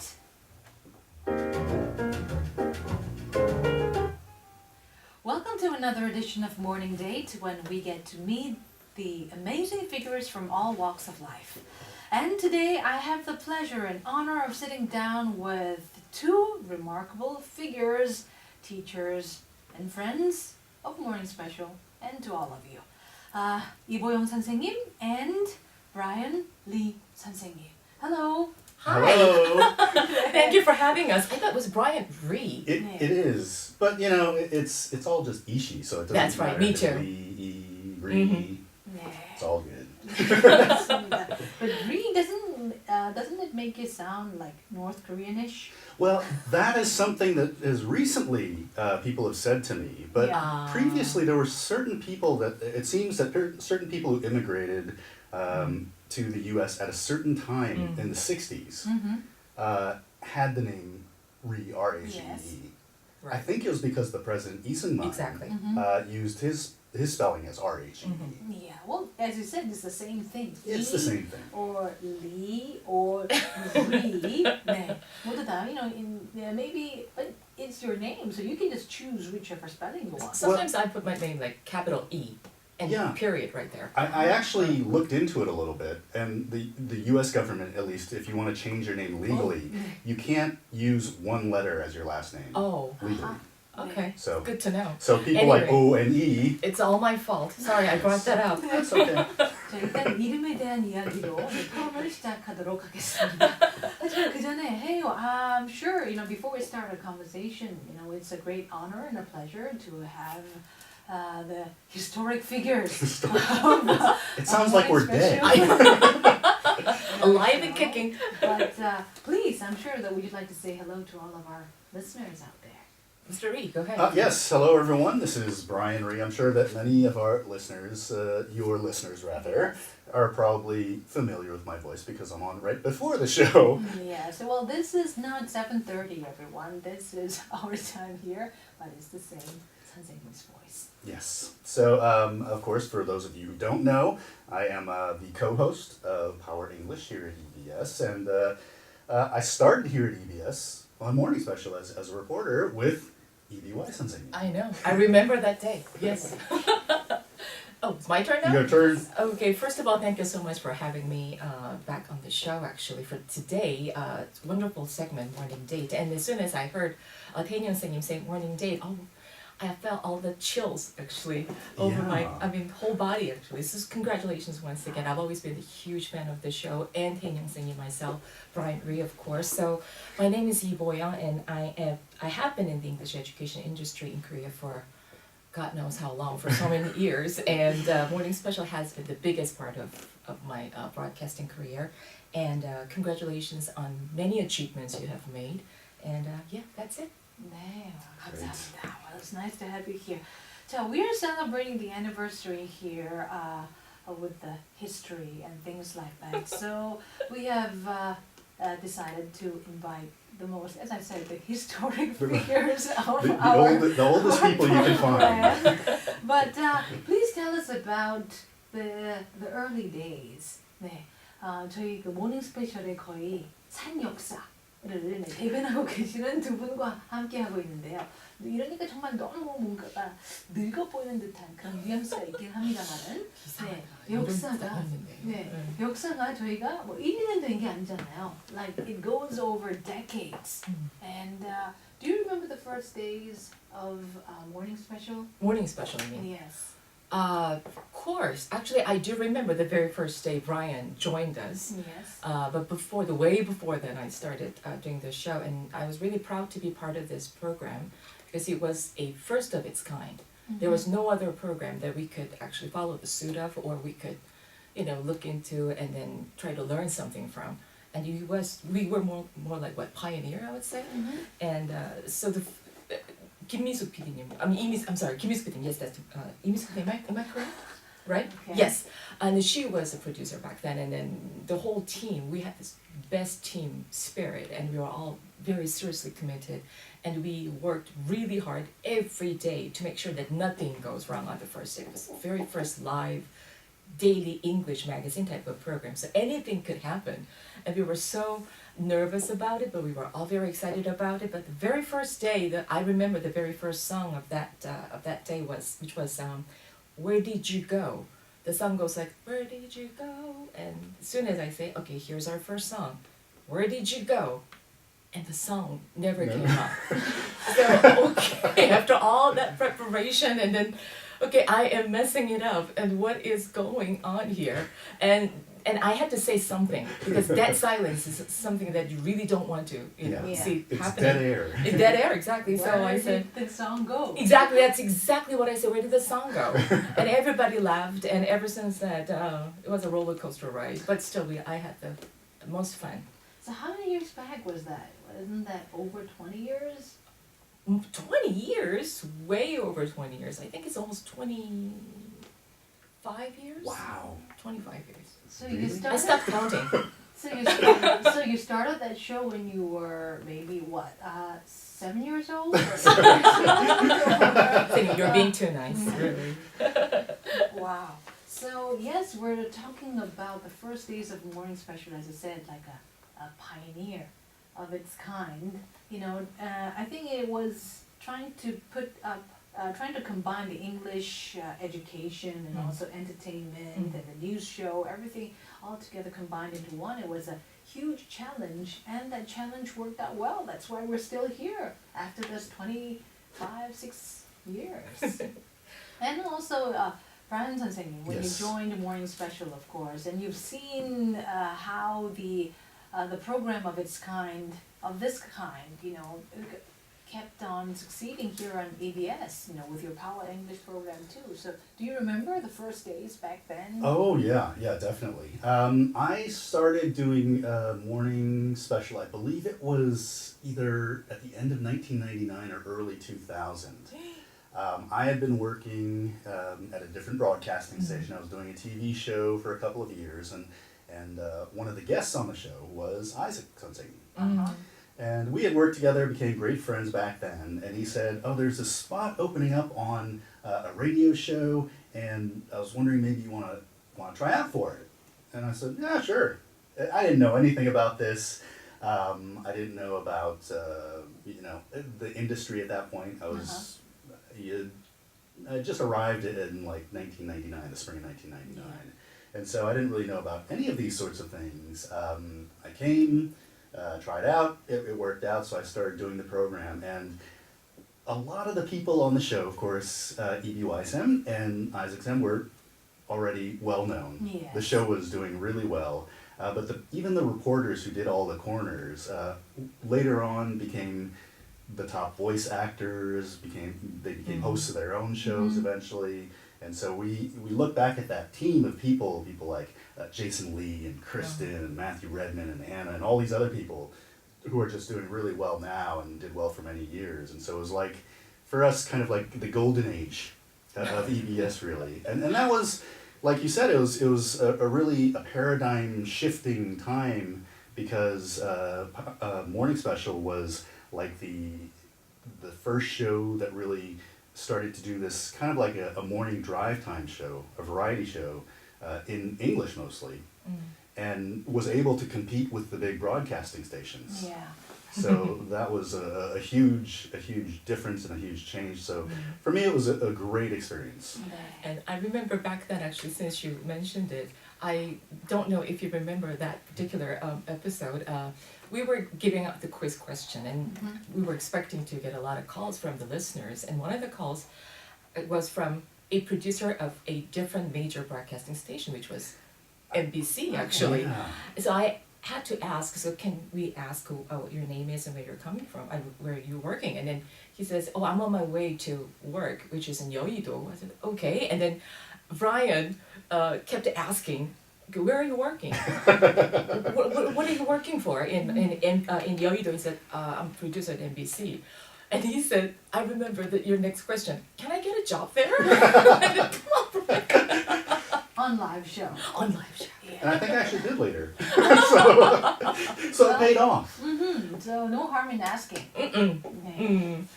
Date. Welcome to another edition of Morning Date, when we get to meet the amazing figures from all walks of life. And today I have the pleasure and honor of sitting down with two remarkable figures, teachers and friends of Morning Special, and to all of you. 이보영 선생님 and Brian Rhee 선생님. Hello. Hi. Hello. Thank you for having us. I thought it was Brian Rhee. It is, but you know, it's all just ishi, so it doesn't That's right, matter me if it's too. Rhee, 네. it's all good. 맞습니다. But Rhee doesn't it make you sound like North Koreanish? Well, that is something that is recently people have said to me, but Yeah. previously there were certain people that it seems that certain people who immigrated to the U.S. at a certain time in the 60s had the name Rhee, R-H-E-E. Yes. I Right. think it was because the president Isenman Exactly. used his spelling as R-H-E-E. Yeah, well, as you said, it's the same thing. It's the same thing. Or Lee or Rhee. 네, 모두 다, maybe, but it's your name, so you can just choose whichever spelling you want. Sometimes I put my name like capital E and Yeah. period right there. I actually looked into it a little bit, and the U.S. government, at least, if you want to change your name legally, you can't use one letter as your last name Oh, legally. okay. So, Good to know. so people like Anyway. O and E. It's all my fault. Sorry, I brought that up. That's okay. 자, 일단 이름에 대한 이야기로 토론을 시작하도록 하겠습니다. 하지만 그 전에, hey, I'm sure, before we start our conversation, it's a great honor and a pleasure to have the historic figures. It sounds like we're dead. Alive and kicking. But please, I'm sure that we'd like to say hello to all of our listeners out there. Mr. Rhee, go ahead. Yes, hello everyone. This is Brian Rhee. I'm sure that many of our listeners, your listeners rather, are probably familiar with my voice because I'm on right before the show. Yeah, so well, this is not 7:30, everyone. This is our time here, but it's the same 선생님's voice. Yes. So, of course, for those of you who don't know, I am the co-host of Power English here at EBS, and I started here at EBS on Morning Special as a reporter with EBY 선생님. I know. I remember that day. Yes. Oh, it's my turn now? Your turn. Okay, first of all, thank you so much for having me back on the show, actually, for today. Wonderful segment, Morning Date. And as soon as I heard Tae-Hyun 선생님 say Morning Date, I felt all the chills, actually, over my, whole body, actually. So congratulations once again. I've always been a huge fan of the show, and Tae-Hyun 선생님 myself, Brian Rhee, of course. So my name is Lee Bo-young, and I have been in the English education industry in Korea for God knows how long, for so many years, and Morning Special has been the biggest part of my broadcasting career, and congratulations on many achievements you have made, and yeah, that's it. 네, 감사합니다. Well, it's nice to have you here. So we're celebrating the anniversary here with the history and things like that. So we have decided to invite the most, as I said, the historic figures of The oldest people you can find. But please tell us about the early days. 네, 저희 그 모닝 스페셜의 거의 산 역사를 대변하고 계시는 두 분과 함께 하고 있는데요. 이러니까 정말 너무 뭔가가 늙어 보이는 듯한 그런 뉘앙스가 있긴 합니다만은 역사가 저희가 뭐 1, 2년 된 게 아니잖아요. Like it goes over decades. And do you remember the first days of Morning Special? Morning Special, I mean. Yes. Of course. Actually, I do remember the very first day Brian joined us. Yes. But way before then, I started doing this show, and I was really proud to be part of this program because it was a first of its kind. There was no other program that we could actually follow the suit of, or we could, look into and then try to learn something from. And we were more like pioneer, I would say. And so 김미숙 PD님, 김미숙 PD님, yes, that's 이미숙 PD님, am I correct? Right? Okay. Yes, and she was a producer back then, and then the whole team, we had this best team spirit, and we were all very seriously committed, and we worked really hard every day to make sure that nothing goes wrong on the first day. It was the very first live daily English magazine type of program. So anything could happen. And we were so nervous about it, but we were all very excited about it. But the very first day, I remember the very first song of that day which was Where Did You Go? The song goes like, Where did you go? And as soon as I say, okay, here's our first song, Where did you go? And the song never came up. So, okay, after all that preparation, and then, okay, I am messing it up, and what is going on here? And I had to say something, because that silence is something that you really don't want to, see it's happening. dead air. It's dead air, exactly. So I said, Where did the song go? exactly, that's exactly what I said. Where did the song go? And everybody laughed, and ever since that, it was a roller coaster ride. But still, I had the most fun. So how many years back was that? Isn't that over 20 years? 20 years? Way over 20 years. I think it's almost 25 years. Wow. 25 years. So Really? you I started. stopped counting. So you started that show when you were maybe what, 7 years old? Thinking you're being too nice, really. Wow. So yes, we're talking about the first days of Morning Special, as I said, like a pioneer of its kind. I think it was trying to trying to combine the English education and also entertainment and the news show, everything all together combined into one. It was a huge challenge, and that challenge worked out well. That's why we're still here after this 6 years. And also, Brian Sensei, when Yes. you joined Morning Special, of course, and you've seen how the program of this kind, kept on succeeding here on EBS, with your Power English program too. So do you remember the first days back then? Oh yeah, definitely. I started doing Morning Special, I believe it was either at the end of 1999 or early 2000. I had been working at a different broadcasting station. I was doing a TV show for a couple of years, and one of the guests on the show was Isaac Sensei. And we had worked together, became great friends back then. And he said, "Oh, there's a spot opening up on a radio show, and I was wondering maybe you want to try out for it." And I said, "Yeah, sure." I didn't know anything about this. I didn't know about the industry at that point. I just arrived in like 1999, the spring of 1999, and so I didn't really know about any of these sorts of things. I came. Tried out, it worked out, so I started doing the program, and a lot of the people on the show, of course, EBS FM and Isaac FM were already well known. Yes. The show was doing really well, but even the reporters who did all the corners later on became the top voice actors, they became hosts of their own shows eventually. And so we look back at that team of people like Jason Lee and Kristen and Matthew Redman and Anna and all these other people who are just doing really well now and did well for many years. And so it was like, for us, kind of like the golden age of EBS, really. And that was, like you said, it was a really a paradigm shifting time, because Morning Special was like the first show that really started to do this kind of like a morning drive time show, a variety show, in English mostly, and was able to compete with the big broadcasting stations. Yeah. So that was a huge difference and a huge change. So for me, it was a great experience. And I remember back then, actually, since you mentioned it, I don't know if you remember that particular episode. We were giving out the quiz question, and we were expecting to get a lot of calls from the listeners. And one of the calls was from a producer of a different major broadcasting station, which was NBC, actually. Yeah. So I had to ask, so can we ask what your name is and where you're coming from, and where you're working? And then he says, "Oh, I'm on my way to work, which is in Yeouido." I said, "Okay." And then Brian kept asking, "Where are you working? what are you working for in Yeouido?" He said, "I'm producer at NBC." And he said, "I remember your next question. Can I get a job there?" I said, "Come on, Brian." On live show. On live show. And I think I actually did later. So it paid off. So no harm in asking.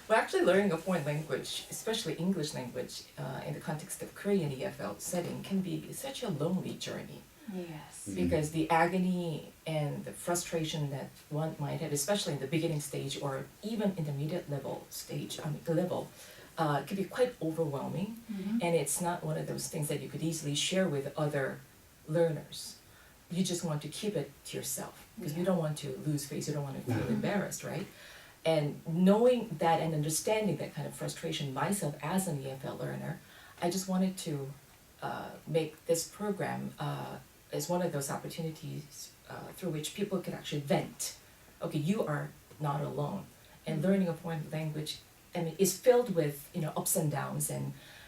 Well, actually, learning a foreign language, especially English language, in the context of Korean EFL setting, can be such a lonely journey. Yes. Because the agony and the frustration that one might have, especially in the beginning stage or even intermediate level stage, could be quite overwhelming. And it's not one of those things that you could easily share with other learners. You just want to keep it to yourself because you don't want to lose face, you don't want to feel embarrassed, right? And knowing that and understanding that kind of frustration myself as an EFL learner, I just wanted to make this program as one of those opportunities through which people could actually vent. Okay, you are not alone. And learning a foreign language, I mean, is filled with ups and downs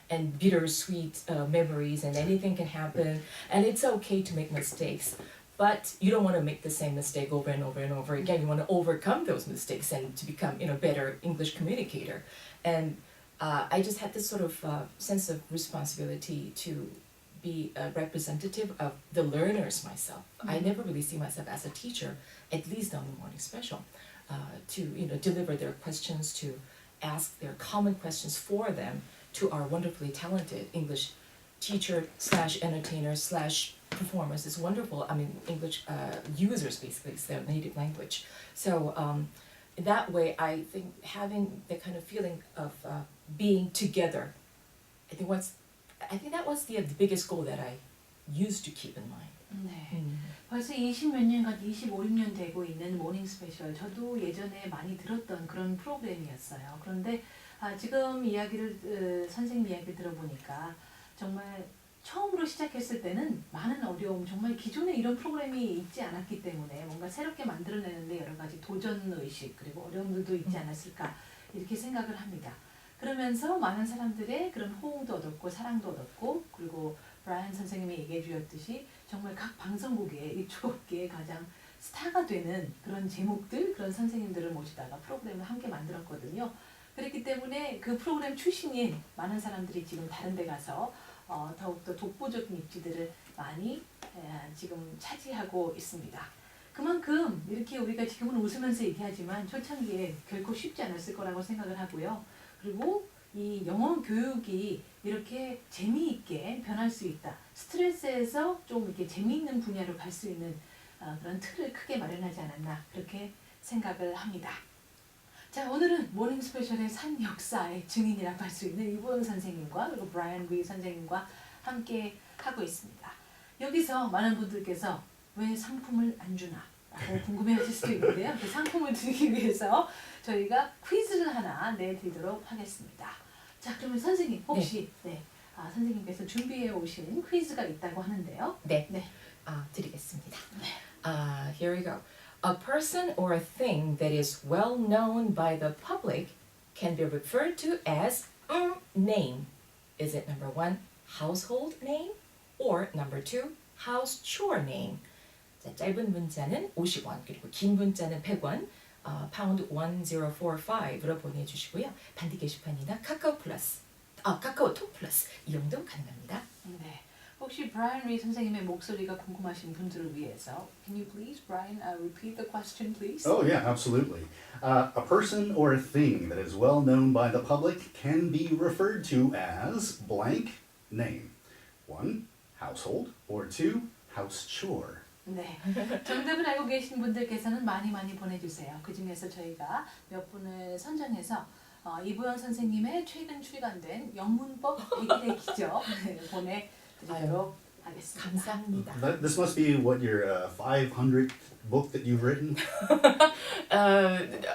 and bittersweet memories, and anything can happen. And it's okay to make mistakes, but you don't want to make the same mistake over and over and over again. You want to overcome those mistakes and to become better English communicator. And I just had this sort of sense of responsibility to be a representative of the learners myself. I never really see myself as a teacher, at least on the morning special, to deliver their questions, to ask their common questions for them to our wonderfully talented English teacher / entertainer / performers. It's wonderful. I mean, English users basically, it's their native language. So that way, I think having the kind of feeling of being together, I think that was the biggest goal that I used to keep in mind. 네. 벌써 20몇 년간 25, 6년 되고 있는 모닝 스페셜. 저도 예전에 많이 들었던 그런 프로그램이었어요. 그런데 지금 선생님 이야기를 들어보니까 정말 처음으로 시작했을 때는 많은 어려움, 정말 기존에 이런 프로그램이 있지 않았기 때문에 뭔가 새롭게 만들어내는데 여러 가지 도전의식 그리고 어려움들도 있지 않았을까 이렇게 생각을 합니다. 그러면서 많은 사람들의 그런 호응도 얻었고 사랑도 얻었고 그리고 브라이언 선생님이 얘기해 주셨듯이 정말 각 방송국에 이 초업계에 가장 스타가 되는 그런 제목들, 그런 선생님들을 모시다가 프로그램을 함께 만들었거든요. 그렇기 때문에 그 프로그램 출신인 많은 사람들이 지금 다른 데 가서 더욱더 독보적인 입지들을 많이 지금 차지하고 있습니다. 그만큼 이렇게 우리가 지금은 웃으면서 얘기하지만 초창기에 결코 쉽지 않았을 거라고 생각을 하고요. 그리고 이 영어 교육이 이렇게 재미있게 변할 수 있다. 스트레스에서 좀 이렇게 재미있는 분야로 갈 수 있는 그런 틀을 크게 마련하지 않았나 그렇게 생각을 합니다. 자, 오늘은 모닝 스페셜의 산 역사의 증인이라고 할 수 있는 이보영 선생님과 그리고 브라이언 리 선생님과 함께 하고 있습니다. 여기서 많은 분들께서 왜 상품을 안 주나 라고 궁금해하실 수도 있는데요. 그 상품을 드리기 위해서 저희가 퀴즈를 하나 내드리도록 하겠습니다. 자, 그러면 선생님 혹시 선생님께서 준비해 오신 퀴즈가 있다고 하는데요. 네. 드리겠습니다. Here we go. A person or a thing that is well known by the public can be referred to as name. Is it number 1, household name, or number 2, house chore name? 자, 짧은 문자는 50원, 그리고 긴 문자는 100원, pound 1045로 보내주시고요. 반디 게시판이나 카카오톡 플러스 이용도 가능합니다. 네. 혹시 브라이언 리 선생님의 목소리가 궁금하신 분들을 위해서 Can you please, Brian, repeat the question, please? Oh, yeah, absolutely. A person or a thing that is well known by the public can be referred to as blank name. 1, household, or 2, house chore. 네. 정답을 알고 계신 분들께서는 많이 보내주세요. 그 중에서 저희가 몇 분을 선정해서 이보영 선생님의 최근 출간된 영문법 얘기기죠. 보내드리도록 하겠습니다. 감사합니다. This must be what your 500th book that you've written?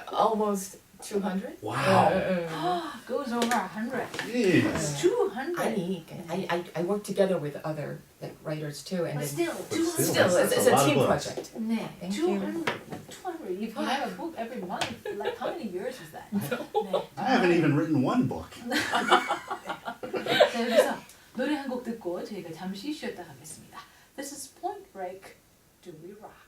Almost 200? Wow. Goes over 100. Jeez. 200. 아니, I work together with other writers too, and But then still, it's a team project. 네, Thank 200. 200. If you have a book every month, like how many years is that? 네. I haven't even written one book. 자, 여기서 노래 한 곡 듣고 저희가 잠시 쉬었다 가겠습니다. This is Point Break. Do we rock?